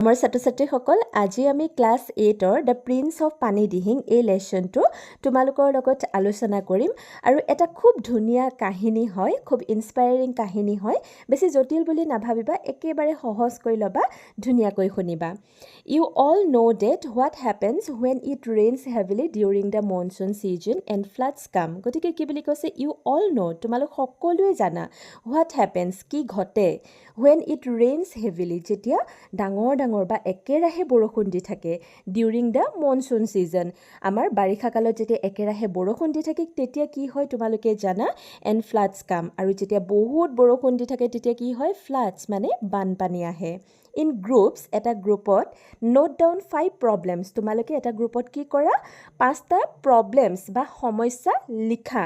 আমাৰ ছাত্ৰ-ছাত্ৰীসকল আজি আমি ক্লাছ 8ৰ দ্য প্ৰিন্স অফ পানীদিহিং এই লেচনটো তোমালোকৰ লগত আলোচনা কৰিম আৰু এটা খুব ধুনীয়া কাহিনী হয় খুব ইনস্পায়াৰিং কাহিনী হয় বেছি জটিল বুলি নাভাবিবা একেবাৰে সহজ কৰি ল'বা ধুনীয়াকৈ শুনিবা You all know that what happens when it rains heavily during the monsoon season and floods come গতিকে কি বুলি কৈছে you all know তোমালোক সকলোৱে জানা what happens কি ঘটে when it rains heavily যেতিয়া ডাঙৰ বা একেৰাহে বৰষুণ দি থাকে ডিউৰিং দ্য মনসুন সিজন আমাৰ বাৰিষা কালত যেতিয়া একেৰাহে বৰষুণ দি থাকে তেতিয়া কি হয় তোমালোকে জানা এণ্ড ফ্লাডছ কাম আৰু যেতিয়া বহুত বৰষুণ দি থাকে তেতিয়া কি হয় ফ্লাডছ মানে বানপানী আহে ইন গ্ৰুপছ এটা গ্ৰুপত নোট ডাউন 5 প্ৰবলেমছ তোমালোকে এটা গ্ৰুপত কি কৰা 5টা প্ৰবলেমছ বা সমস্যা লিখা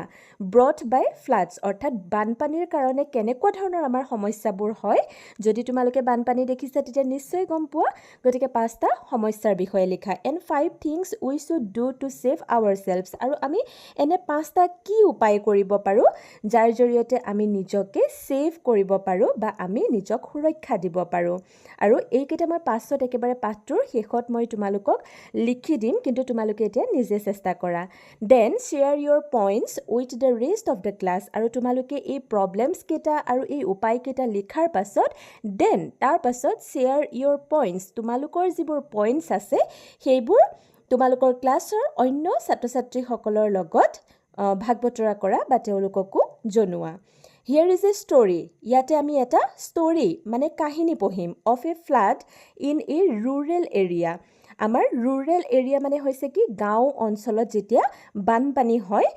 ব্ৰট বাই ফ্লাডছ অৰ্থাৎ বানপানীৰ কাৰণে কেনেকুৱা ধৰণৰ আমাৰ সমস্যাবোৰ হয় যদি তোমালোকে বানপানী দেখিছা তেতিয়া নিশ্চয় গম পোৱা গতিকে 5টা সমস্যাৰ বিষয়ে লিখা and 5 things we should do to save ourselves আৰু আমি এনে 5টা কি উপায় কৰিব পাৰোঁ যাৰ জৰিয়তে আমি নিজকে সেভ কৰিব পাৰোঁ বা আমি নিজক সুৰক্ষা দিব পাৰোঁ আৰু এইকেইটা মই পাছত একেবাৰে পাঠটোৰ শেষত মই তোমালোকক লিখি দিম কিন্তু তোমালোকে এতিয়া নিজে চেষ্টা কৰা then share your points with the rest of the class আৰু তোমালোকে এই প্ৰবলেমছ কেইটা আৰু এই উপায়কেইটা লিখাৰ পাছত দেন তাৰ পাছত শ্বেয়াৰ ইয়ৰ পইণ্টছ তোমালোকৰ যিবোৰ পইণ্টছ আছে সেইবোৰ তোমালোকৰ ক্লাছৰ অন্য ছাত্ৰ ছাত্ৰীসকলৰ লগত ভাগ বতৰা কৰা বা তেওঁলোককো জনোৱা Here is a story. ইয়াতে আমি এটা story মানে কাহিনী পঢ়িম of a flood in a rural area. আমাৰ rural area মানে হৈছে কি গাঁও অঞ্চলত যেতিয়া বানপানী হয়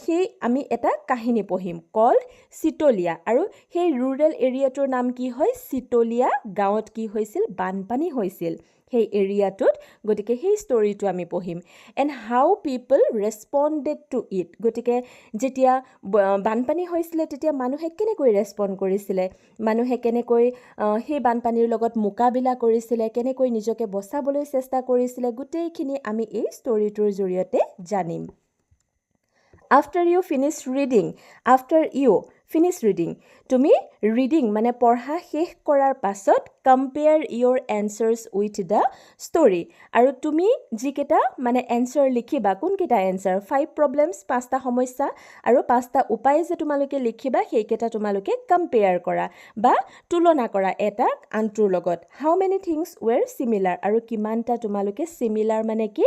সেই আমি এটা কাহিনী পঢ়িম called চিতলিয়া আৰু সেই rural এৰিয়াটোৰ নাম কি হয় চিতলিয়া গাঁৱত কি হৈছিল বানপানী হৈছিল সেই এৰিয়াটোত গতিকে সেই ষ্টৰিটো আমি পঢ়িম and how people responded to it গতিকে যেতিয়া বানপানী হৈছিলে তেতিয়া মানুহে কেনেকৈ ৰেছপণ্ড কৰিছিলে মানুহে কেনেকৈ সেই বানপানীৰ লগত মোকাবিলা কৰিছিলে কেনেকৈ নিজকে বচাবলৈ চেষ্টা কৰিছিলে গোটেইখিনি আমি এই ষ্টৰিটোৰ জৰিয়তে জানিম After you finish reading তুমি ৰিডিং মানে পঢ়া শেষ কৰাৰ পাছত compare your answers with the story আৰু তুমি যিকেইটা মানে এনসাৰ লিখিবা কোনকেইটা এনসাৰ 5 প্ৰবলেমছ 5টা সমস্যা আৰু 5টা উপায় যে তোমালোকে লিখিবা সেইকেইটা তোমালোকে compare কৰা বা তুলনা কৰা এটা আনটোৰ লগত how many things were similar আৰু কিমানটা তোমালোকে similar মানে কি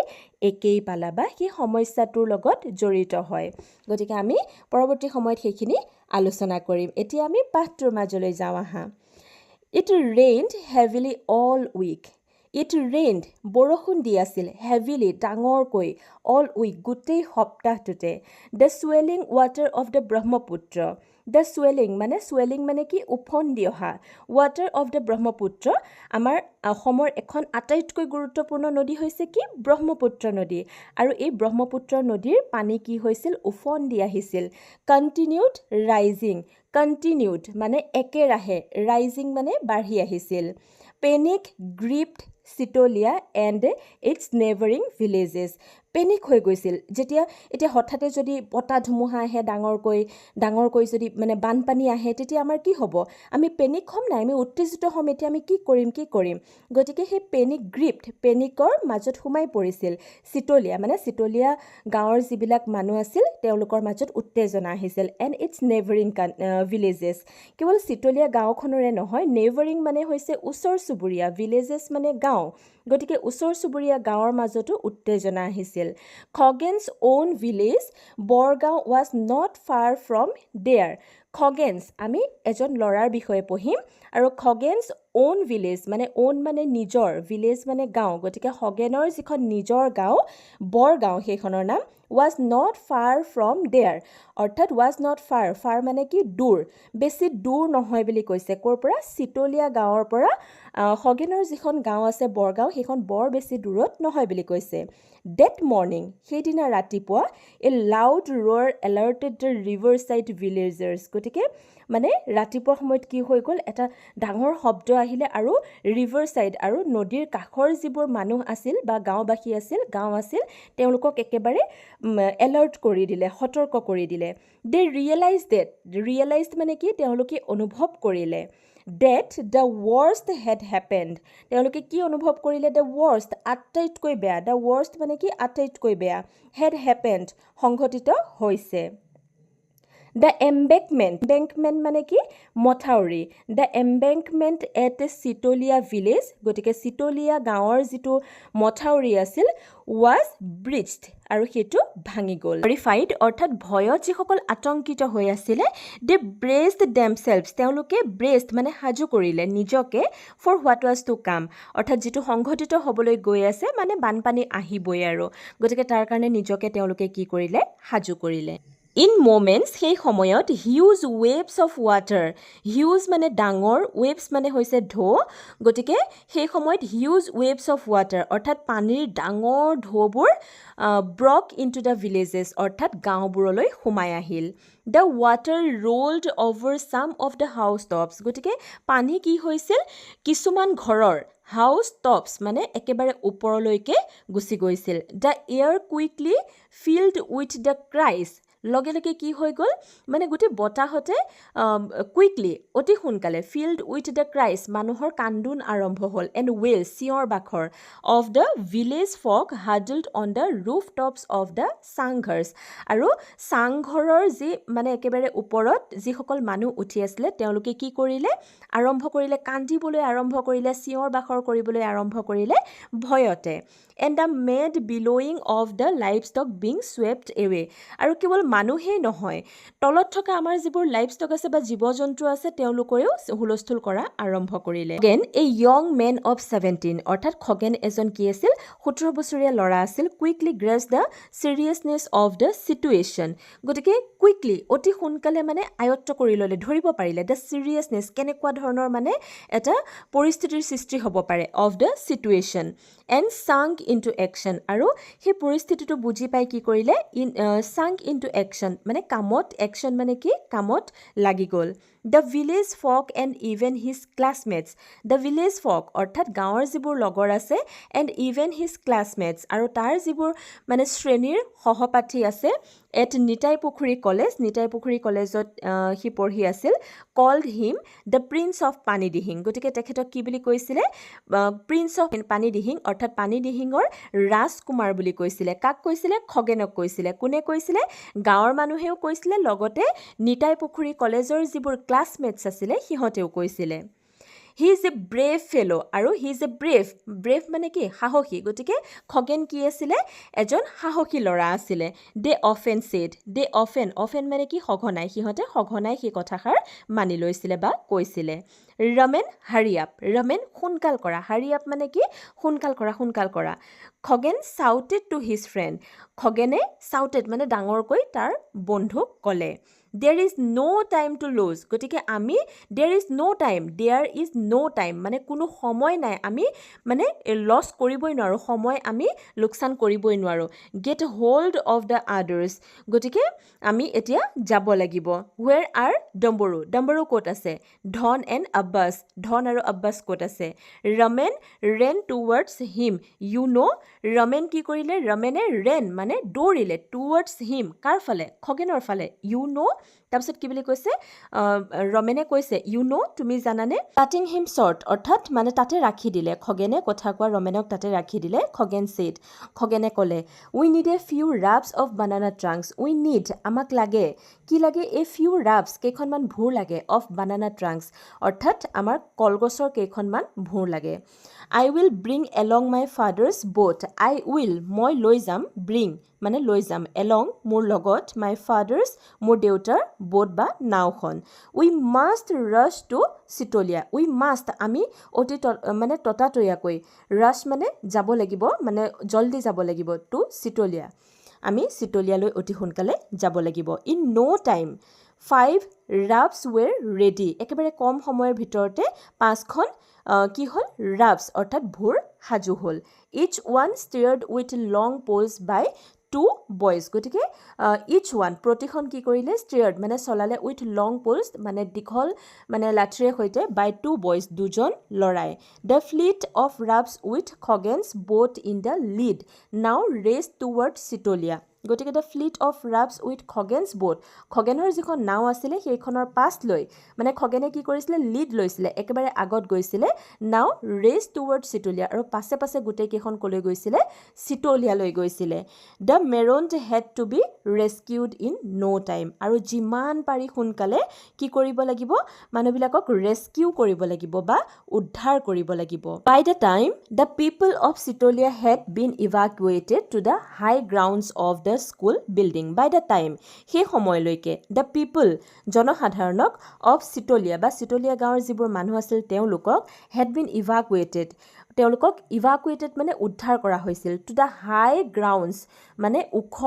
একেই পালা বা সেই সমস্যাটোৰ লগত জড়িত হয় গতিকে আমি পৰৱৰ্তী সময়ত সেইখিনি আলোচনা কৰিম এতিয়া আমি পাঠটোৰ মাজলৈ যাওঁ আহা It rained heavily all week It rained বৰষুণ দি আছিল heavily ডাঙৰকৈ all week গোটেই সপ্তাহটোতে The swelling water of the Brahmaputra The swelling মানে কি উফন্দি অহা water of the Brahmaputra আমাৰ অসমৰ এখন আটাইতকৈ গুৰুত্বপূৰ্ণ নদী হৈছে কি ব্ৰহ্মপুত্ৰ নদী আৰু এই ব্ৰহ্মপুত্ৰ নদীৰ পানী কি হৈছিল উফন্দি আহিছিল continued মানে একেৰাহে rising মানে বাঢ়ি আহিছিল panic gripped Chitalia and its neighboring villages panic হৈ গৈছিল যেতিয়া এতিয়া হঠাতে যদি বতাহ ধুমুহা আহে ডাঙৰকৈ যদি মানে বানপানী আহে তেতিয়া আমাৰ কি হ'ব আমি পেনিক হ'ম না আমি উত্তেজিত হ'ম এতিয়া আমি কি কৰিম গতিকে সেই পেনিক গ্ৰিপ্ট পেনিকৰ মাজত সোমাই পৰিছিল চিতলিয়া গাঁৱৰ যিবিলাক মানুহ আছিল তেওঁলোকৰ মাজত উত্তেজনা আহিছিল and its neighboring villages কেৱল চিতলিয়া গাঁওখনৰে নহয় neighboring মানে হৈছে ওচৰ চুবুৰীয়া villages মানে গাঁও গতিকে ওচৰ চুবুৰীয়া গাঁৱৰ মাজতো উত্তেজনা আহিছিল খগেনছ own village Borgaon was not far from there খগেনছ আমি এজন লৰাৰ বিষয়ে পঢ়িম আৰু খগেনছ own village মানে own মানে নিজৰ village মানে গাঁও গতিকে খগেনৰ যিখন নিজৰ গাঁও বৰগাঁও সেইখনৰ নাম was not far from there অৰ্থাৎ was not far মানে কি দূৰ বেছি দূৰ নহয় বুলি কৈছে ক'ৰ পৰা চিতলিয়া গাঁৱৰ পৰা খগেনৰ যিখন গাঁও আছে বৰগাঁও সেইখন বৰ বেছি দূৰত নহয় বুলি কৈছে that morning সেইদিনা ৰাতিপুৱা a loud roar alerted the riverside villagers গতিকে মানে ৰাতিপুৱা সময়ত কি হৈ গ'ল এটা ডাঙৰ শব্দ আহিলে আৰু ৰিভাৰ সাইড আৰু নদীৰ কাষৰ যিবোৰ মানুহ আছিল বা গাঁও আছিল তেওঁলোকক একেবাৰে এলাৰ্ট কৰি দিলে সতৰ্ক কৰি দিলে they realized মানে কি তেওঁলোকে অনুভৱ কৰিলে that the worst had happened. তেওঁলোকে কি অনুভৱ কৰিলে? The worst, আটাইতকৈ বেয়া. The worst মানে কি? আটাইতকৈ বেয়া. Had happened, সংঘটিত হৈছে. The embankment মানে কি? মথাউৰি. The embankment at Sitolia village, গতিকে চিতলীয়া গাঁৱৰ যিটো মথাউৰি আছিল, was breached, আৰু সেইটো ভাঙি গ'ল. Terrified, অৰ্থাৎ ভয়ত যিসকল আতংকিত হৈ আছিলে, they braced themselves, তেওঁলোকে braced মানে সাজু কৰিলে নিজকে for what was to come, অৰ্থাৎ যিটো সংঘটিত হ'বলৈ গৈ আছে, মানে বানপানী আহিবই আৰু. গতিকে তাৰ কাৰণে নিজকে তেওঁলোকে কি কৰিলে? সাজু কৰিলে. In moments, সেই সময়ত huge waves of water, huge মানে ডাঙৰ, waves মানে হৈছে ঢৌ, গতিকে সেই সময়ত huge waves of water, অৰ্থাৎ পানীৰ ডাঙৰ ঢৌবোৰ broke into the villages, অৰ্থাৎ গাঁওবোৰলৈ সোমাই আহিল. The water rolled over some of the housetops, গতিকে পানী কি হৈছিল? কিছুমান ঘৰৰ house tops মানে একেবাৰে ওপৰলৈকে গুচি গৈছিল. The air quickly filled with the cries, লগে লগে কি হৈ গ'ল? মানে গোটেই বতাহতে কুইকলি, অতি সোনকালে, ফিল্ড উইথ দ্য ক্ৰাইছ, মানুহৰ কান্দোন আৰম্ভ হ'ল, এণ্ড ৱেল, চিঞৰ বাখৰ, of the village folk huddled on the roof tops of the চাংঘৰ্ছ, আৰু চাংঘৰৰ যি মানে একেবাৰে ওপৰত যিসকল মানুহ উঠি আছিলে, তেওঁলোকে কি কৰিলে? আৰম্ভ কৰিলে, কান্দিবলৈ আৰম্ভ কৰিলে, চিঞৰ বাখৰ কৰিবলৈ আৰম্ভ কৰিলে ভয়তে. And the mad bellowing of the livestock being swept away, আৰু কেৱল মানুহেই নহয়, তলত থকা আমাৰ যিবোৰ লাইভ ষ্টক আছে বা জীৱ জন্তু আছে, তেওঁলোকেও হুলস্থুল কৰা আৰম্ভ কৰিলে. খগেন, এ য়ং মেন অফ 17, অৰ্থাৎ খগেন এজন কি আছিল? 17 বছৰীয়া ল'ৰা আছিল. Quickly grasped the seriousness of the situation, গতিকে কুইকলি, অতি সোনকালে মানে আয়ত্ত কৰি ল'লে, ধৰিব পাৰিলে দ্য চিৰিয়াছনেছ, কেনেকুৱা ধৰণৰ মানে এটা পৰিস্থিতিৰ সৃষ্টি হ'ব পাৰে, of the situation, and sprang into action, আৰু সেই পৰিস্থিতিটো বুজি পাই কি কৰিলে? চাংক ইনটু একশ্যন মানে কামত, একশ্যন মানে কি? কামত লাগি গ'ল. The village folk and even his classmates, the village folk অৰ্থাৎ গাঁৱৰ যিবোৰ লগৰ আছে, এণ্ড ইভেন হিজ ক্লাছমেটছ, আৰু তাৰ যিবোৰ মানে শ্ৰেণীৰ সহপাঠী আছে, এট নিতাই পুখুৰী কলেজ, নিতাই পুখুৰী কলেজত সি পঢ়ি আছিল, called him the prince of Panidihing, গতিকে তেখেতক কি বুলি কৈছিলে? প্ৰিন্স অফ পানীদিহিং, অৰ্থাৎ পানীদিহিঙৰ ৰাজকুমাৰ বুলি কৈছিলে. কাক কৈছিলে? খগেনক কৈছিলে. কোনে কৈছিলে? গাঁৱৰ মানুহেও কৈছিলে, লগতে নিতাই পুখুৰী কলেজৰ যিবোৰ ক্লাছমেটছ আছিলে, সিহঁতেও কৈছিলে. হি ইজ এ ব্ৰেভ ফেলো, আৰু হি ইজ এ ব্ৰেভ মানে কি? সাহসী, গতিকে খগেন কি আছিলে? এজন সাহসী ল'ৰা আছিলে. They often said, they often মানে কি? সঘনাই, সিহঁতে সঘনাই সেই কথাষাৰ মানি লৈছিলে বা কৈছিলে. ৰমেন হাৰি আপ, ৰমেন সোনকাল কৰা, হাৰি আপ মানে কি? সোনকাল কৰা. Khagen shouted to his friend, খগেনে চাউটেড মানে ডাঙৰকৈ তাৰ বন্ধুক ক'লে. There is no' time to lose, গতিকে আমি দেৰ ইজ ন' টাইম মানে কোনো সময় নাই, আমি মানে লছ কৰিবই নোৱাৰোঁ, সময় আমি লোকচান কৰিবই নোৱাৰোঁ. Get hold of the others, গতিকে আমি এতিয়া যাব লাগিব. হুৱেৰ আৰ ডম্বৰু ক'ত আছে? ধন এণ্ড আব্বাছ, ধন আৰু আব্বাছ ক'ত আছে? Ramen ran towards him, you know', Ramen কি কৰিলে? ৰমেনে ৰেন মানে দৌৰিলে, টুৱাৰ্ডছ হিম, কাৰ ফালে? খগেনৰ ফালে. ইউ ন', তাৰপিছত কি বুলি কৈছে? ৰমেনে কৈছে, ইউ ন', তুমি জানানে? কাটিং হিম শ্বৰ্ট, অৰ্থাৎ মানে তাতে ৰাখি দিলে, খগেনে কথা কোৱা ৰমেনক তাতে ৰাখি দিলে. খগেন ছেড, খগেনে ক'লে, we need a few rafts of banana trunks, we need আমাক লাগে, কি লাগে? এ ফিউ ৰাবছ কেইখনমান ভুৰ লাগে, অফ বানানা ট্ৰাংকছ অৰ্থাৎ আমাৰ কলগছৰ কেইখনমান ভুৰ লাগে. I will bring along my father's boat, I will মই লৈ যাম, ব্ৰিং মানে লৈ যাম, এলং মোৰ লগত, মাই ফাদাৰ্ছ মোৰ দেউতাৰ বোট বা নাওখন. উই মাষ্ট ৰাছ টু চিতলীয়া, উই মাষ্ট আমি অতি মানে ততাতৈয়াকৈ, ৰাছ মানে যাব লাগিব, মানে জল্দি যাব লাগিব, টু চিতলীয়া আমি চিতলীয়ালৈ অতি সোনকালে যাব লাগিব. ইন ন' টাইম 5 ৰাবছ ৱেৰ ৰেডি, একেবাৰে কম সময়ৰ ভিতৰতে 5খন কি হ'ল? ৰাবছ অৰ্থাৎ ভুৰ সাজু হ'ল. Each one steered with long poles by 2 boys, গতিকে ইচ ওৱান প্ৰতিখন কি কৰিলে? ষ্টিয়াৰ্ড মানে চলালে, উইথ লং পোলছ মানে দীঘল মানে লাঠিৰে সৈতে, বাই 2 বয়জ দুজন ল'ৰাই. The fleet of rafts with Khagen's boat in the lead নাও ৰেচ টুৱাৰ্ড চিতলীয়া, গতিকে the fleet of rafts with Khagen's boat খগেনৰ যিখন নাও আছিলে সেইখনৰ পাছ লৈ মানে খগেনে কি কৰিছিলে লিড লৈছিলে একেবাৰে আগত গৈছিলে নাও ৰেচ টুৱাৰ্ড চিতলীয়া আৰু পাছে পাছে গোটেইকেইখন কলৈ গৈছিলে চিতলীয়ালৈ গৈছিলে the marooned had to be rescued in no' time আৰু যিমান পাৰি সোনকালে কি কৰিব লাগিব মানুহবিলাকক ৰেস্কিউ কৰিব লাগিব বা উদ্ধাৰ কৰিব লাগিব by the time the people of Chitalia had been evacuated to the high grounds of the school building by the time সেই সময়লৈকে দ্য পিপল জনসাধাৰণক অফ চিতলীয়া বা চিতলীয়া গাঁৱৰ যিবোৰ মানুহ আছিল তেওঁলোকক হেড বিন ইভাকুৱেটেড তেওঁলোকক ইভাকুৱেটেড মানে উদ্ধাৰ কৰা হৈছিল টু দ্য হাই গ্ৰাউণ্ডছ মানে ওখ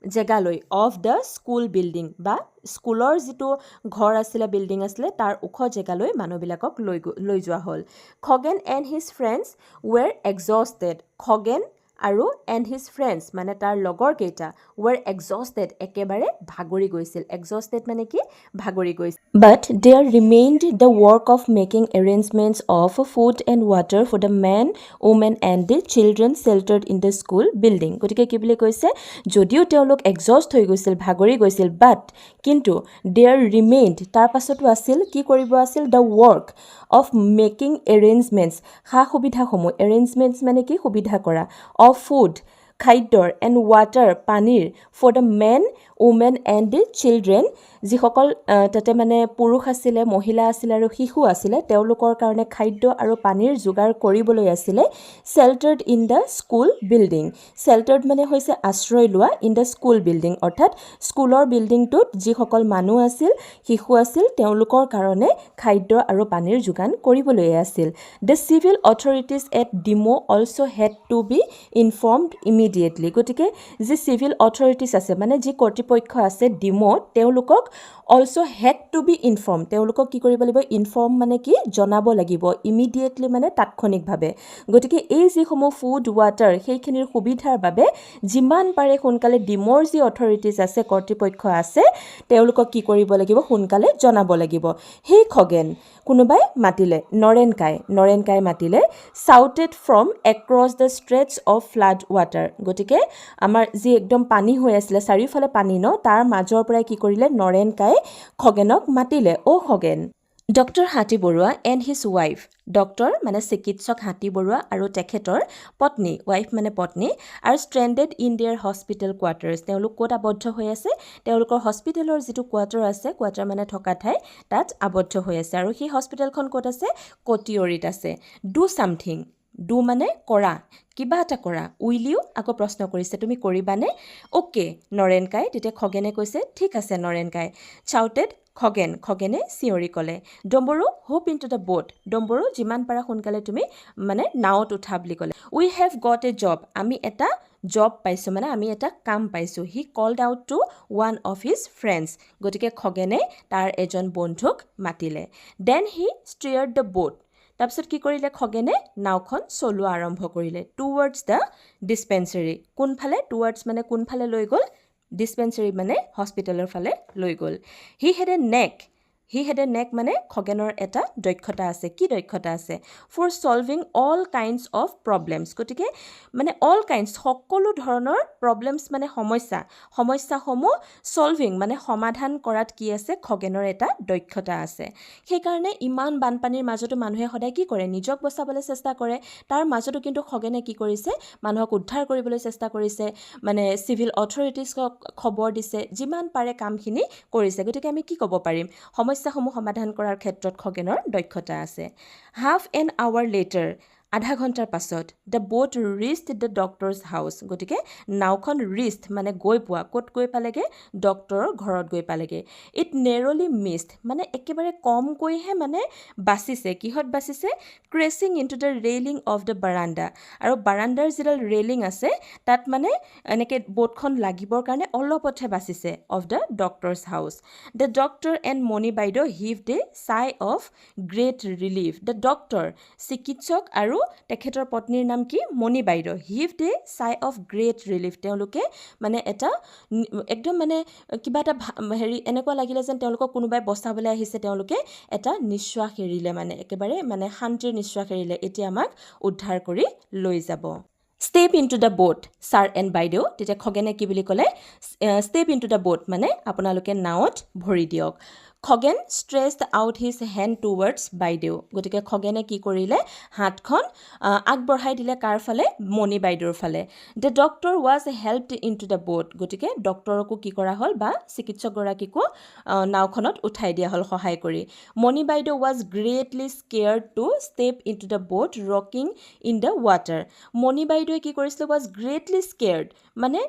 জেগালৈ অফ দ্য স্কুল বিল্ডিং বা স্কুলৰ যিটো ঘৰ আছিলে বিল্ডিং আছিলে তাৰ ওখ জেগালৈ মানুহবিলাকক লৈ যোৱা হ'ল Khagen and his friends were exhausted Khagen আৰু এণ্ড হিজ ফ্ৰেণ্ডছ মানে তাৰ লগৰ কেইটা ৱেৰ এক্সস্টেড একেবাৰে ভাগৰি গৈছিল এক্সস্টেড মানে কি ভাগৰি গৈছিল but there remained the work of making arrangements of food and water for the men women and the children sheltered in the school building গতিকে কি বুলি কৈছে যদিও তেওঁলোক এক্সস্ট হৈ গৈছিল ভাগৰি গৈছিল বাট কিন্তু দেয়াৰ ৰিমেইনড তাৰ পাছতো আছিল কি কৰিব আছিল the work of making arrangements সা সুবিধাসমূহ এৰেঞ্জমেণ্টছ মানে কি সুবিধা কৰা অফ ফুড খাদ্যৰ এণ্ড ৱাটাৰ পানীৰ for the men women and the children যিসকল তাতে মানে পুৰুষ আছিলে মহিলা আছিলে আৰু শিশু আছিলে তেওঁলোকৰ কাৰণে খাদ্য আৰু পানীৰ যোগাৰ কৰিবলৈ আছিলে চেল্টাৰ্ড ইন দ্য স্কুল বিল্ডিং চেল্টাৰ্ড মানে হৈছে আশ্ৰয় লোৱা ইন দ্য স্কুল বিল্ডিং অৰ্থাৎ স্কুলৰ বিল্ডিংটোত যিসকল মানুহ আছিল শিশু আছিল তেওঁলোকৰ কাৰণে খাদ্য আৰু পানীৰ যোগান কৰিবলৈ আছিল the civil authorities at Dimow also' had to be informed immediately গতিকে যি চিভিল অথৰিটিজ আছে মানে যি কৰ্তৃপক্ষ আছে ডিমো তেওঁলোকক also' had to be inform তেওঁলোকক কি কৰিব লাগিব ইনফৰ্ম মানে কি জনাব লাগিব ইমিডিয়েটলি মানে তাৎক্ষণিকভাৱে গতিকে এই যিসমূহ ফুড ৱাটাৰ সেইখিনিৰ সুবিধাৰ বাবে যিমান পাৰে সোনকালে ডিমৰ যি অথৰিটিজ আছে কৰ্তৃপক্ষ আছে তেওঁলোকক কি কৰিব লাগিব সোনকালে জনাব লাগিব সেই খগেন কোনোবাই মাতিলে নৰেনকাই মাতিলে shouted from across the straits of flood water গতিকে আমাৰ যি একদম পানী হৈ আছিলে চাৰিওফালে পানী ন তাৰ মাজৰ পৰাই কি কৰিলে নৰেনকাই খগেনক মাতিলে Khagen doctor Hati Barua and his wife doctor মানে চিকিৎসক হাতী বৰুৱা আৰু তেখেতৰ পত্নী ৱাইফ মানে পত্নী আৰু ষ্ট্ৰেণ্ডেড ইন দেয়াৰ হস্পিটেল কোৱাৰ্টাৰ্ছ তেওঁলোক ক'ত আবদ্ধ হৈ আছে তেওঁলোকৰ হস্পিটেলৰ যিটো কোৱাৰ্টাৰ আছে কোৱাৰ্টাৰ মানে থকা ঠাই তাত আবদ্ধ হৈ আছে আৰু সেই হস্পিটেলখন ক'ত আছে কটিয়ৰিত আছে ডু ছামথিং ডু মানে কৰা কিবা এটা কৰা উইল ইউ আকৌ প্ৰশ্ন কৰিছে তুমি কৰিবানে অ'কে নৰেনকাই তেতিয়া খগেনে কৈছে ঠিক আছে নৰেনকাই চাউটেড খগেনে চিঞৰি ক'লে Dombaru hop in two the boat Dombaru যিমান পাৰা সোনকালে তুমি মানে নাৱত উঠা বুলি ক'লে উই হেভ গট এ জব আমি এটা জব পাইছোঁ মানে আমি এটা কাম পাইছোঁ he called out to one of his friends গতিকে খগেনে তাৰ এজন বন্ধুক মাতিলে দেন হি ষ্টিয়াৰ্ড দ্য বোট তাৰপিছত কি কৰিলে খগেনে নাওখন চলোৱা আৰম্ভ কৰিলে টুৱাৰ্ডছ দ্য ডিছপেঞ্চেৰী কোনফালে টুৱাৰ্ডছ মানে কোনফালে লৈ গ'ল ডিছপেঞ্চেৰী মানে হস্পিটেলৰ ফালে লৈ গ'ল হি হেড এ নেক মানে খগেনৰ এটা দক্ষতা আছে কি দক্ষতা আছে for solving all kinds of problems গতিকে মানে অল কাইণ্ডছ সকলো ধৰণৰ প্ৰব্লেমছ মানে সমস্যাসমূহ ছলভিং মানে সমাধান কৰাত কি আছে খগেনৰ এটা দক্ষতা আছে সেইকাৰণে ইমান বানপানীৰ মাজতো মানুহে সদায় কি কৰে নিজক বচাবলৈ চেষ্টা কৰে তাৰ মাজতো কিন্তু খগেনে কি কৰিছে মানুহক উদ্ধাৰ কৰিবলৈ চেষ্টা কৰিছে মানে চিভিল অথৰিটিজক খবৰ দিছে যিমান পাৰে কামখিনি কৰিছে গতিকে আমি কি ক'ব পাৰিম সমস্যাসমূহ সমাধান কৰাৰ ক্ষেত্ৰত খগেনৰ দক্ষতা আছে হাফ এন আৱাৰ লেটাৰ আধা ঘণ্টাৰ পাছত the boat reached the doctor's house গতিকে নাওখন ৰিচ্ড মানে গৈ পোৱা ক'ত গৈ পালেগে ডক্টৰৰ ঘৰত গৈ পালেগে ইট নেৰলি মিছড মানে একেবাৰে কমকৈহে মানে বাচিছে কিহত বাচিছে crashing in two the railing of the veranda আৰু বাৰাণ্ডাৰ যিডাল ৰেইলিং আছে তাত মানে এনেকৈ বোটখন লাগিবৰ কাৰণে অলপতহে বাচিছে of the doctor's house the doctor and Moni Baideu heaved a sigh of great relief the doctor চিকিৎসক আৰু তেখেতৰ পত্নীৰ নাম কি মণি Baideu heaved a sigh of great relief তেওঁলোকে মানে এটা একদম মানে কিবা এটা এনেকুৱা লাগিলে যেন তেওঁলোকক কোনোবাই বচাবলৈ আহিছে তেওঁলোকে এটা নিশ্বাস এৰিলে মানে একেবাৰে মানে শান্তিৰ নিশ্বাস এৰিলে এতিয়া আমাক উদ্ধাৰ কৰি লৈ যাব step in two the boat, sir and Baideu. তেতিয়া খগেনে কি বুলি ক'লে, step in two the boat মানে আপোনালোকে নাৱত ভৰি দিয়ক। Khagen stretched out his hand towards Baideu. গতিকে খগেনে কি কৰিলে, হাতখন আগবঢ়াই দিলে কাৰ ফালে, মণি বাইদেউৰ ফালে। The doctor was helped in two the boat। গতিকে ডক্টৰকো কি কৰা হ'ল, বা চিকিৎসকগৰাকীকো নাওখনত উঠাই দিয়া হ'ল সহায় কৰি। Moni Baideu was greatly scared to step in two the boat rocking in the water. Moni বাইদেৱে কি কৰিছিলে, ৱাজ গ্ৰেটলি স্কেয়াৰ্ড মানে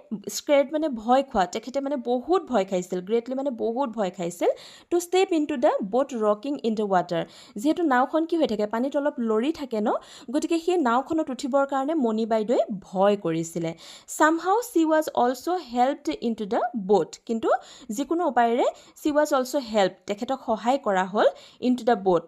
মানে ভয় খোৱা, তেখেতে মানে বহুত ভয় খাইছিল, গ্ৰেটলি মানে বহুত ভয় খাইছিল, to step in two the boat rocking in the water. যিহেতু নাওখন কি হৈ থাকে, পানীত অলপ লৰি থাকে ন, গতিকে সেই নাওখনত উঠিবৰ কাৰণে মণি বাইদেৱে ভয় কৰিছিলে। Somehow she was also' helped in two the boat। কিন্তু যিকোনো উপায়েৰে চি ৱাজ অলছ' হেল্প, তেখেতক সহায় কৰা হ'ল ইন টু দ্য boat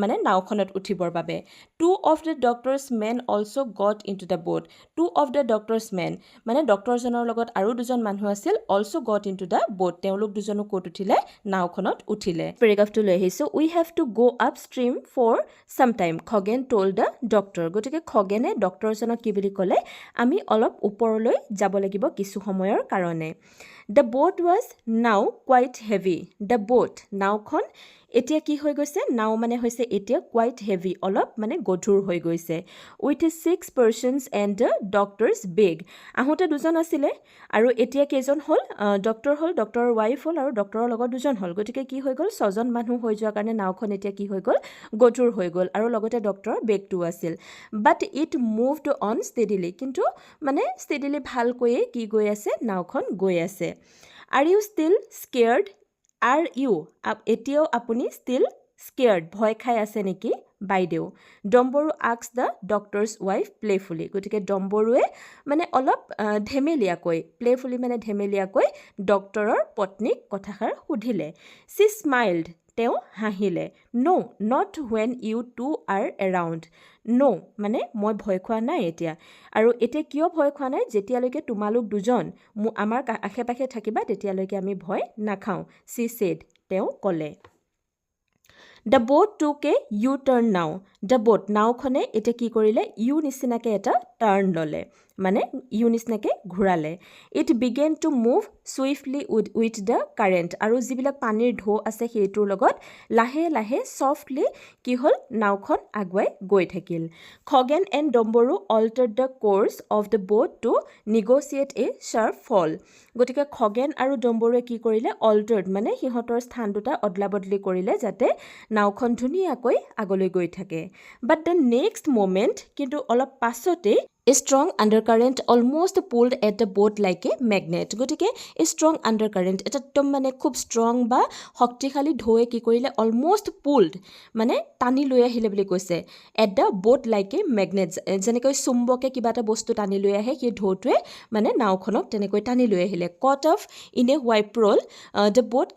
মানে নাওখনত উঠিবৰ বাবে। Two of the doctors men also' got in two the boat। Two of the doctors men মানে ডক্টৰজনৰ লগত আৰু দুজন মানুহ আছিল, also' got in two the boat, তেওঁলোক দুজনো ক'ত উঠিলে, নাওখনত উঠিলে। পেৰেগ্ৰাফটো লৈ আহিছোঁ, we have to go' up stream for some time, Khagen told the doctor. গতিকে খগেনে ডক্টৰজনক কি বুলি ক'লে, আমি অলপ ওপৰলৈ যাব লাগিব কিছু সময়ৰ কাৰণে। দ্য boat ৱাজ নাও কুৱাইট হেভি। দ্য boat নাওখন এতিয়া কি হৈ গৈছে, নাও মানে হৈছে এতিয়া কুৱাইট হেভি, অলপ মানে গধুৰ হৈ গৈছে। With 6 persons and the doctor's bag. আহোঁতে দুজন আছিলে আৰু এতিয়া কেইজন হ'ল, ডক্টৰ হ'ল, ডক্টৰৰ ৱাইফ হ'ল আৰু ডক্টৰৰ লগত দুজন হ'ল। গতিকে কি হৈ গ'ল, 6জন মানুহ হৈ যোৱাৰ কাৰণে নাওখন এতিয়া কি হৈ গ'ল, গধুৰ হৈ গ'ল, আৰু লগতে ডক্টৰৰ বেগটোও আছিল। বাট ইট মুভড অন ষ্টেডিলি, কিন্তু মানে ষ্টেডিলি ভালকৈয়ে কি গৈ আছে, নাওখন গৈ আছে। Are you still scared, are you এতিয়াও আপুনি ষ্টিল স্কেয়াৰ্ড ভয় খাই আছে নেকি, বাইদেউ। ডম্বৰু আস্কড দ্য ডক্টৰ্ছ ৱাইফ প্লেফুলি। গতিকে ডম্বৰুৱে মানে অলপ ধেমেলীয়াকৈ, প্লেফুলি মানে ধেমেলীয়াকৈ ডক্টৰৰ পত্নীক কথাষাৰ সুধিলে। চি স্মাইল্ড, তেওঁ হাঁহিলে। No' not when you two are around. No' মানে মই ভয় খোৱা নাই এতিয়া, আৰু এতিয়া কিয় ভয় খোৱা নাই, যেতিয়ালৈকে তোমালোক দুজন আমাৰ আশে পাশে থাকিবা তেতিয়ালৈকে আমি ভয় নাখাওঁ, চি ছেড, তেওঁ ক'লে। The boat took a U-turn now। The boat নাওখনে এতিয়া কি কৰিলে, ইউ নিচিনাকৈ এটা টাৰ্ণ ল'লে, মানে ইউ নিচিনাকৈ ঘূৰালে। It began to move swiftly with the current, আৰু যিবিলাক পানীৰ ঢৌ আছে সেইটোৰ লগত লাহে লাহে ছফ্টলি কি হ'ল, নাওখন আগুৱাই গৈ থাকিল। Khagen and Dombaru altered the course of the boat to negotiate a sharp fall. গতিকে খগেন আৰু ডম্বৰুৱে কি কৰিলে, অল্টাৰ্ড মানে সিহঁতৰ স্থান দুটা অদলা বদলি কৰিলে, যাতে নাওখন ধুনীয়াকৈ আগলৈ গৈ থাকে। বাট দ্য নেক্সট মমেণ্ট, কিন্তু অলপ পাছতেই A strong undercurrent almost pulled at the boat like a magnet। গতিকে a strong undercurrent এটা একদম মানে খুব ষ্ট্ৰং বা শক্তিশালী ঢৌৱে কি কৰিলে, অলমষ্ট পুল্ড মানে টানি লৈ আহিলে বুলি কৈছে। At the boat like a magnet, যেনেকৈ চুম্বকে কিবা এটা বস্তু টানি লৈ আহে, সেই ঢৌটোৱে মানে নাওখনক তেনেকৈ টানি লৈ আহিলে। Caught off in a whirlpool the boat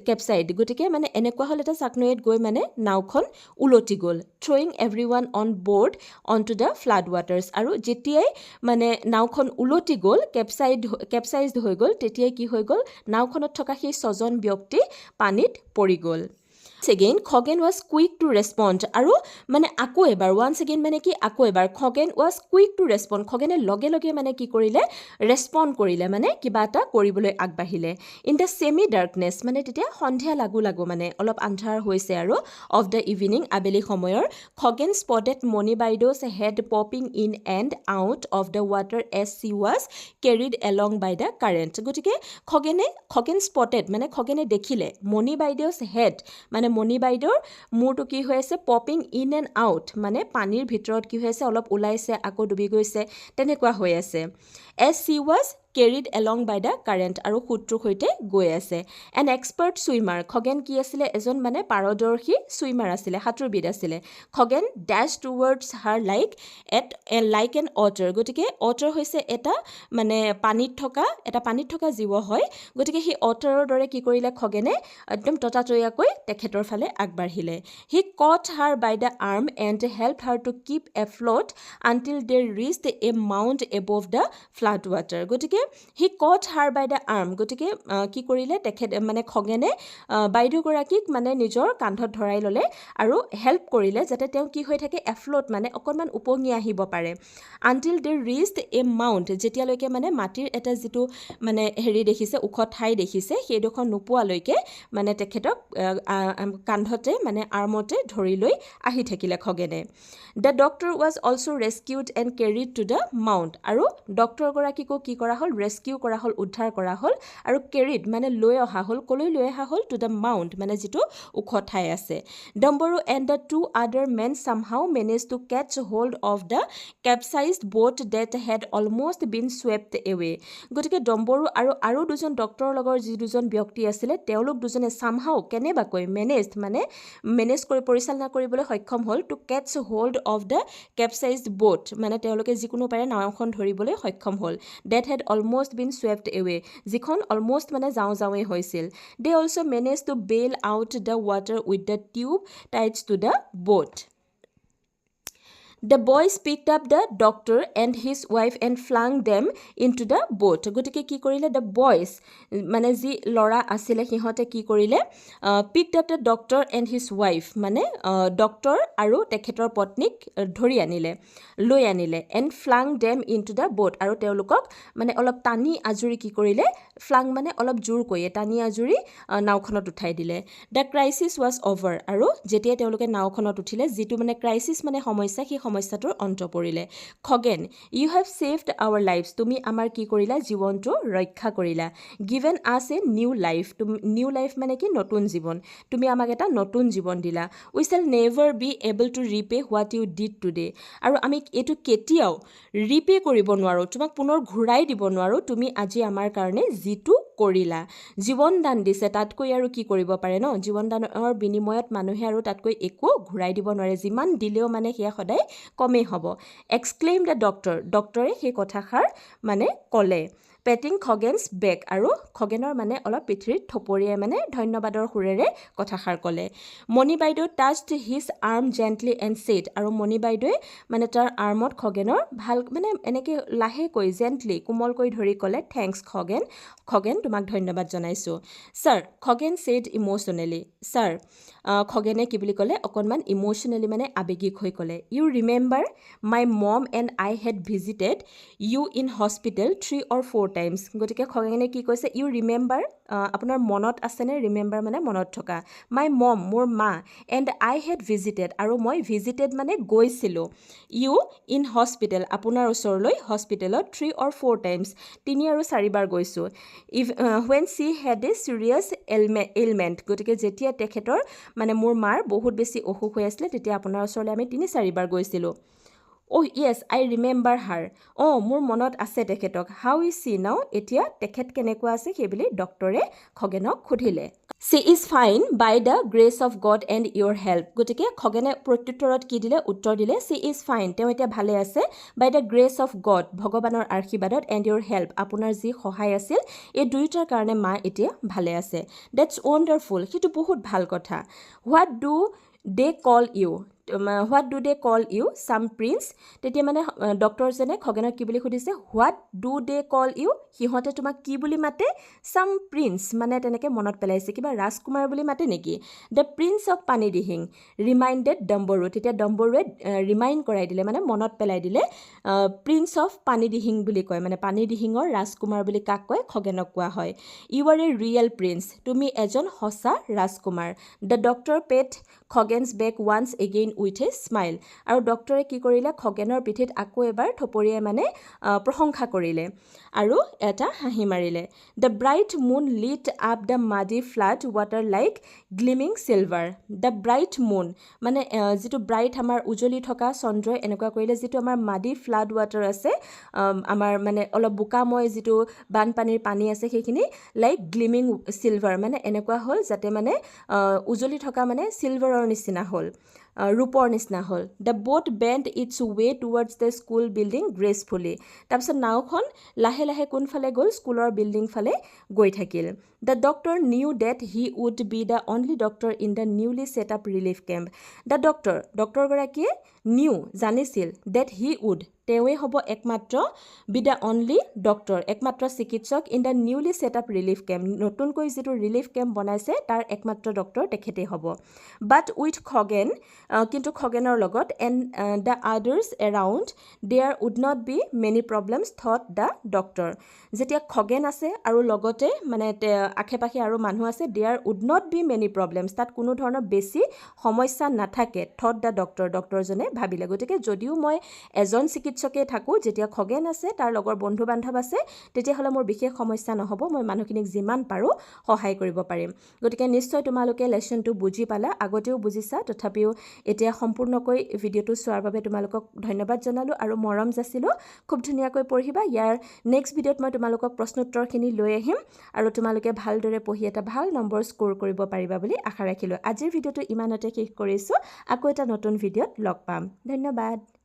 capsized. গতিকে মানে এনেকুৱা হ'ল, এটা চাকনৈত গৈ মানে নাওখন উলটি গ'ল। Throwing every one on board on to the flood waters. আৰু যেতিয়াই মানে নাওখন উলটি গ'ল, কেপচাইজড হৈ গ'ল, তেতিয়াই কি হৈ গ'ল, নাওখনত থকা সেই 6জন ব্যক্তি পানীত পৰি গ'ল। Again Khagen was quick to respond, আৰু মানে আকৌ এবাৰ, ওৱান্স এগেইন মানে কি, আকৌ এবাৰ, Khagen was quick to respond, খগেনে লগে লগে মানে কি কৰিলে, ৰেছপণ্ড কৰিলে, মানে কিবা এটা কৰিবলৈ আগবাঢ়িলে। ইন দ্য ছেমি ডাৰ্কনেছ, মানে তেতিয়া সন্ধিয়া লাগু লাগু, মানে অলপ আন্ধাৰ হৈছে আৰু, অফ দ্য ইভিনিং, আবেলি সময়ৰ, Khagen spotted Moni Baideu's head popping in and out of the water as she was carried along by the current. গতিকে খগেন স্পটেড মানে খগেনে দেখিলে, মণি বাইদেউছ হেড মানে মণি বাইদেউৰ মূৰটো কি হৈ আছে, পপিং ইন এণ্ড আউট, মানে পানীৰ ভিতৰত কি হৈ আছে, অলপ ওলাইছে আকৌ ডুবি গৈছে, তেনেকুৱা হৈ আছে। As she was carried along by the current, আৰু সোঁতটোৰ সৈতে গৈ আছে। এন এক্সপাৰ্ট ছুইমাৰ, খগেন কি আছিলে, এজন মানে পাৰদৰ্শী ছুইমাৰ আছিলে, সাঁতোৰবিদ আছিলে। খগেন ডেছ টুৱাৰ্ডছ হাৰ লাইক এন অটাৰ। গতিকে অটাৰ হৈছে এটা মানে পানীত থকা জীৱ হয়। গতিকে সেই অটাৰৰ দৰে কি কৰিলে, খগেনে একদম ততাতৈয়াকৈ তেখেতৰ ফালে আগবাঢ়িলে। He caught her by the arm and help her to keep afloat until they reached a mount above the flood water. গতিকে গতিকে হি caught her by the arm গতিকে কি কৰিলে তেখেত মানে খগেনে বাইদেউগৰাকীক মানে নিজৰ কান্ধত ধৰাই ল'লে আৰু হেল্প কৰিলে যাতে তেওঁ কি হৈ থাকে এফ্লোট মানে অকণমান উপঙি আহিব পাৰে until they reached a mount যেতিয়ালৈকে মানে মাটিৰ এটা যিটো মানে হেৰি দেখিছে ওখ ঠাই দেখিছে সেইডোখৰ নোপোৱালৈকে মানে তেখেতক কান্ধতে মানে আৰ্মতে ধৰি লৈ আহি থাকিলে খগেনে the doctor was also' rescued and carried to the mount আৰু ডক্টৰগৰাকীকো কি কৰা হ'ল ৰেস্কিউ কৰা হ'ল উদ্ধাৰ কৰা হ'ল আৰু কেৰিড মানে লৈ অহা হ'ল ক'লৈ লৈ অহা হ'ল টু দ্য মাউণ্ট মানে যিটো ওখ ঠাই আছে Dambaru and the two other men somehow manage to catch hold of the capsized boat that had almost been swept away গতিকে ডম্বৰু আৰু দুজন ডক্টৰৰ লগৰ যি দুজন ব্যক্তি আছিলে তেওঁলোক দুজনে চামহাও কেনেবাকৈ মেনেজ কৰি পৰিচালনা কৰিবলৈ সক্ষম হ'ল to catch hold of the capsized boat মানে তেওঁলোকে যিকোনো পাৰে নাওখন ধৰিবলৈ সক্ষম হ'ল that had almost been swept away যিখন অলমষ্ট মানে যাওঁৱেই হৈছিল they also' manage to bail out the water with the tube tights to the boat The boys picked up the doctor and his wife and flung them into the boat. গতিকে কি কৰিলে the boys মানে যি ল'ৰা আছিলে সিহঁতে কি কৰিলে picked up the doctor and his wife মানে ডক্টৰ আৰু তেখেতৰ পত্নীক ধৰি আনিলে লৈ আনিলে and flung them into the boat আৰু তেওঁলোকক মানে অলপ টানি আজুৰি কি কৰিলে flung মানে অলপ জোৰকৈ টানি আজুৰি নাওখনত উঠাই দিলে the crisis was over আৰু যেতিয়া তেওঁলোকে নাওখনত উঠিলে যিটো মানে ক্ৰাইচিছ মানে সমস্যা সেই সমস্যাটোৰ অন্ত পৰিলে Khagen you have saved our lives তুমি আমাৰ কি কৰিলা জীৱনটো ৰক্ষা কৰিলা গিভেন আছ এ নিউ লাইফ মানে কি নতুন জীৱন তুমি আমাক এটা নতুন জীৱন দিলা we shall never be able to repay what you did today আৰু আমি এইটো কেতিয়াও ৰিপে কৰিব নোৱাৰোঁ তোমাক পুনৰ ঘূৰাই দিব নোৱাৰোঁ তুমি আজি আমাৰ কাৰণে যিটো কৰিলা জীৱন দান দিছে তাতকৈ আৰু কি কৰিব পাৰে ন জীৱন দানৰ বিনিময়ত মানুহে আৰু তাতকৈ একো ঘূৰাই দিব নোৱাৰে যিমান দিলেও মানে সেয়া সদায় কমেই হ'ব এক্সক্লেইম দ্য ডক্টৰে সেই কথাষাৰ মানে ক'লে পেটিং খগেনছ বেক আৰু খগেনৰ মানে অলপ পিঠিত থপৰিয়াই মানে ধন্যবাদৰ সুৰেৰে কথাষাৰ ক'লে মণি বাইদেউ touched his arm gently and said আৰু মণি বাইদেৱে মানে তাৰ আৰ্মত খগেনৰ ভাল মানে এনেকৈ লাহেকৈ জেণ্টলি কোমলকৈ ধৰি ক'লে থেংকছ খগেন তোমাক ধন্যবাদ জনাইছোঁ sir Khagen said emotionally sir খগেনে কি বুলি ক'লে অকণমান ইম'চনেলি মানে আৱেগিক হৈ ক'লে you remember my mom and I had visited you in hospital 3 or 4 times গতিকে খগেনে কি কৈছে ইউ ৰিমেম্বাৰ আপোনাৰ মনত আছেনে ৰিমেম্বাৰ মানে মনত থকা মাই মম মোৰ মা এণ্ড আই হেড ভিজিটেড আৰু মই ভিজিটেড মানে গৈছিলোঁ ইউ ইন হস্পিটেল আপোনাৰ ওচৰলৈ হস্পিটেলত 3 or 4 টাইমছ 3 আৰু 4 বাৰ গৈছোঁ when she had a serious ailment গতিকে যেতিয়া তেখেতৰ মানে মোৰ মাৰ বহুত বেছি অসুখ হৈ আছিলে তেতিয়া আপোনাৰ ওচৰলৈ আমি 3-4 বাৰ গৈছিলোঁ অ' য়েছ আই ৰিমেম্বাৰ হাৰ মোৰ মনত আছে তেখেতক হাউ ইজ চি নাও এতিয়া তেখেত কেনেকুৱা আছে সেইবুলি ডক্টৰে খগেনক সুধিলে she is fine by the grace of God and your help গতিকে খগেনে প্ৰত্যুত্তৰত কি দিলে উত্তৰ দিলে চি ইজ ফাইন তেওঁ এতিয়া ভালে আছে বাই দ্য গ্ৰেছ অফ গড ভগৱানৰ আশীৰ্বাদত এণ্ড ইয়'ৰ হেল্প আপোনাৰ যি সহায় আছিল এই দুয়োটাৰ কাৰণে মা এতিয়া ভালে আছে ডেটছ ৱণ্ডাৰফুল সেইটো বহুত ভাল কথা what do they call you chum prince তেতিয়া মানে ডক্টৰজনে খগেনক কি বুলি সুধিছে what do they call you সিহঁতে তোমাক কি বুলি মাতে চাম প্ৰিন্স মানে তেনেকৈ মনত পেলাইছে কিবা ৰাজকুমাৰ বুলি মাতে নেকি দ্য প্ৰিন্স অফ পানীদিহিং ৰিমাইণ্ডেড ডম্বৰু তেতিয়া ডম্বৰুৱে ৰিমাইণ্ড কৰাই দিলে মানে মনত পেলাই দিলে প্ৰিন্স অফ পানীদিহিং বুলি কয় মানে পানীদিহিঙৰ ৰাজকুমাৰ বুলি কাক কয় খগেনক কোৱা হয় you are a real prince তুমি এজন সঁচা ৰাজকুমাৰ the doctor pat Khagen's back once again with a smile আৰু ডক্টৰে কি কৰিলে খগেনৰ পিঠিত আকৌ এবাৰ থপৰিয়াই মানে প্ৰশংসা কৰিলে আৰু এটা হাঁহি মাৰিলে the bright moon lit up the muddy flood water like gleaming silver the bright moon মানে যিটো ব্ৰাইট আমাৰ উজলি থকা চন্দ্ৰই এনেকুৱা কৰিলে যিটো আমাৰ মাডি ফ্লাড ৱাটাৰ আছে আমাৰ মানে অলপ বোকাময় যিটো বানপানীৰ পানী আছে সেইখিনি লাইক গ্লিমিং চিলভাৰ মানে এনেকুৱা হ'ল যাতে মানে উজলি থকা মানে চিলভাৰৰ নিচিনা হ'ল ৰূপৰ নিচিনা হ'ল the boat bend its way towards the school building gracefully তাৰপিছত নাওখন লাহে লাহে কোনফালে গ'ল স্কুলৰ বিল্ডিং ফালে গৈ থাকিল the doctor knew that he would be the only doctor in the newly set up relief camp দ্য ডক্টৰগৰাকীয়ে জানিছিল ডেট হি উড তেওঁৱে হ'ব একমাত্ৰ বি দ্য অনলি ডক্টৰ, একমাত্ৰ চিকিৎসক in the newly set up relief camp, নতুনকৈ যিটো ৰিলিফ কেম্প বনাইছে তাৰ একমাত্ৰ ডক্টৰ তেখেতেই হ'ব। বাট উইথ খগেন, কিন্তু খগেনৰ লগত and the others around there would not be many problems thought the doctor. যেতিয়া খগেন আছে আৰু লগতে মানে আশে পাশে আৰু মানুহ আছে, there would not be many problems, তাত কোনো ধৰণৰ বেছি সমস্যা নাথাকে, থট দ্য ডক্টৰ, ডক্টৰজনে ভাবিলে। গতিকে যদিও মই এজন চিকিৎসকেই থাকোঁ, যেতিয়া খগেন আছে তাৰ লগৰ বন্ধু বান্ধৱ আছে, তেতিয়াহ'লে মোৰ বিশেষ সমস্যা নহ'ব, মই মানুহখিনিক যিমান পাৰোঁ সহায় কৰিব পাৰিম। গতিকে নিশ্চয় তোমালোকে লেচনটো বুজি পালা, আগতেও বুজিছা, তথাপিও এতিয়া সম্পূৰ্ণকৈ ভিডিঅ'টো চোৱাৰ বাবে তোমালোকক ধন্যবাদ জনালোঁ আৰু মৰম যাচিলোঁ। খুব ধুনীয়াকৈ পঢ়িবা। ইয়াৰ নেক্সট ভিডিঅ'ত মই তোমালোকক প্ৰশ্নোত্তৰখিনি লৈ আহিম আৰু তোমালোকে ভালদৰে পঢ়ি এটা ভাল নম্বৰ স্ক'ৰ কৰিব পাৰিবা বুলি আশা ৰাখিলোঁ। আজিৰ ভিডিঅ'টো ইমানতে শেষ কৰিছোঁ। আকৌ এটা নতুন ভিডিঅ'ত লগ পাম। ধন্যবাদ।